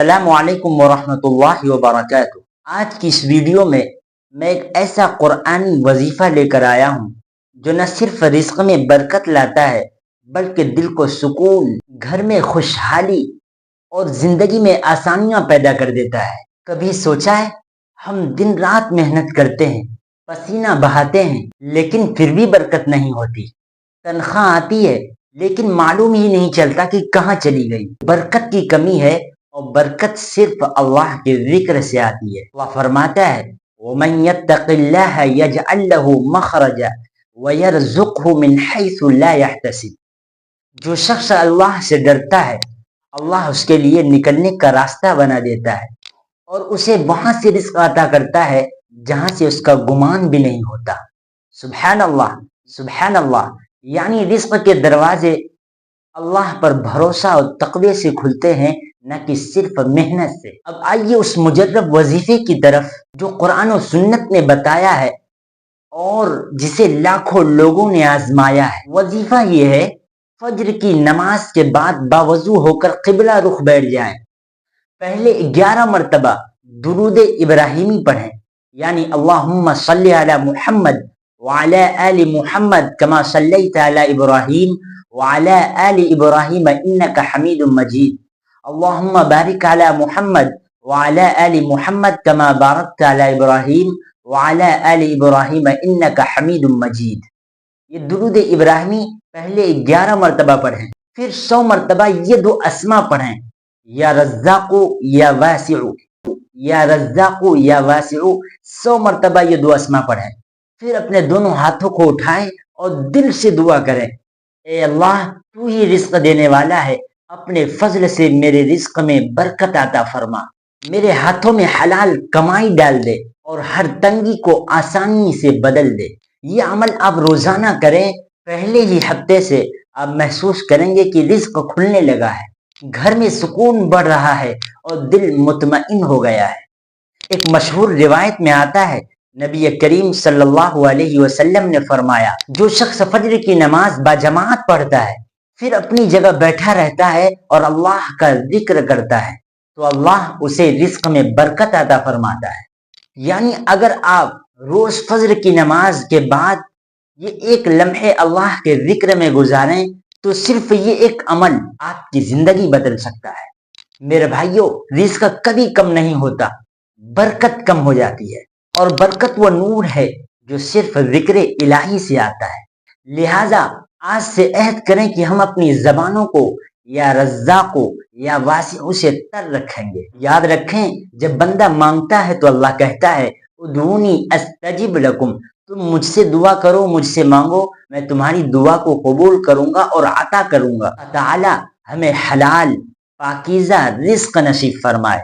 السلام علیکم ورحمۃ اللہ وبرکاتہ۔ آج کی اس ویڈیو میں ایک ایسا قرآنی وظیفہ لے کر آیا ہوں جو نہ صرف رزق میں برکت لاتا ہے بلکہ دل کو سکون، گھر میں خوشحالی اور زندگی میں آسانیاں پیدا کر دیتا ہے۔ کبھی سوچا ہے ہم دن رات محنت کرتے ہیں، پسینہ بہاتے ہیں، لیکن پھر بھی برکت نہیں ہوتی۔ تنخواہ آتی ہے لیکن معلوم ہی نہیں چلتا کہ کہاں چلی گئی۔ برکت کی کمی ہے اور برکت صرف اللہ کے ذکر سے آتی ہے۔ اللہ فرماتا ہے وَمَن يَتَّقِ اللَّهَ يَجْعَل لَّهُ مَخْرَجًا وَيَرْزُقْهُ مِنْ حَيْثُ لَا يَحْتَسِبُ۔ جو شخص اللہ سے ڈرتا ہے اللہ اس کے لیے نکلنے کا راستہ بنا دیتا ہے اور اسے وہاں سے رزق عطا کرتا ہے جہاں سے اس کا گمان بھی نہیں ہوتا۔ سبحان اللہ، سبحان اللہ، یعنی رزق کے دروازے اللہ پر بھروسہ اور تقوی سے کھلتے ہیں، نہ کہ صرف محنت سے۔ اب آئیے اس مجرب وظیفے کی طرف جو قرآن و سنت نے بتایا ہے اور جسے لاکھوں لوگوں نے آزمایا ہے۔ وظیفہ یہ ہے فجر کی نماز کے بعد باوضو ہو کر قبلہ رخ بیٹھ جائیں، پہلے 11 مرتبہ درود ابراہیمی پڑھیں، یعنی اللہم صلی علی محمد وعلی آل محمد کما صلیت علی ابراہیم وعلی آل ابراہیم انک حمید مجید، اللہم بارک علی محمد وعلی آل محمد کما بارکت علی ابراہیم وعلی آل ابراہیم انک حمید مجید۔ یہ درود ابراہیمی پہلے 11 مرتبہ پڑھیں، پھر 100 مرتبہ یہ دو اسما پڑھیں، یا رزاق یا واسع، یا رزاق یا واسع، 100 مرتبہ یہ دو اسما پڑھیں، پھر اپنے دونوں ہاتھوں کو اٹھائیں اور دل سے دعا کریں، اے اللہ تو ہی رزق دینے والا ہے، اپنے فضل سے میرے رزق میں برکت عطا فرما، میرے ہاتھوں میں حلال کمائی ڈال دے اور ہر تنگی کو آسانی سے بدل دے۔ یہ عمل آپ روزانہ کریں، پہلے ہی ہفتے سے آپ محسوس کریں گے کہ رزق کھلنے لگا ہے، گھر میں سکون بڑھ رہا ہے اور دل مطمئن ہو گیا ہے۔ ایک مشہور روایت میں آتا ہے نبی کریم صلی اللہ علیہ وسلم نے فرمایا جو شخص فجر کی نماز باجماعت پڑھتا ہے پھر اپنی جگہ بیٹھا رہتا ہے اور اللہ کا ذکر کرتا ہے تو اللہ اسے رزق میں برکت عطا فرماتا ہے۔ یعنی اگر آپ روز فجر کی نماز کے بعد یہ ایک لمحے اللہ کے ذکر میں گزاریں تو صرف یہ ایک عمل آپ کی زندگی بدل سکتا ہے۔ میرے بھائیوں، رزق کبھی کم نہیں ہوتا، برکت کم ہو جاتی ہے، اور برکت وہ نور ہے جو صرف ذکر الہی سے آتا ہے۔ لہٰذا آج سے عہد کریں کہ ہم اپنی زبانوں کو یا رزاق یا واسع سے تر رکھیں گے۔ یاد رکھیں جب بندہ مانگتا ہے تو اللہ کہتا ہے ادعونی استجب لکم، تم مجھ سے دعا کرو، مجھ سے مانگو، میں تمہاری دعا کو قبول کروں گا اور عطا کروں گا۔ اللہ تعالی ہمیں حلال پاکیزہ رزق نصیب فرمائے۔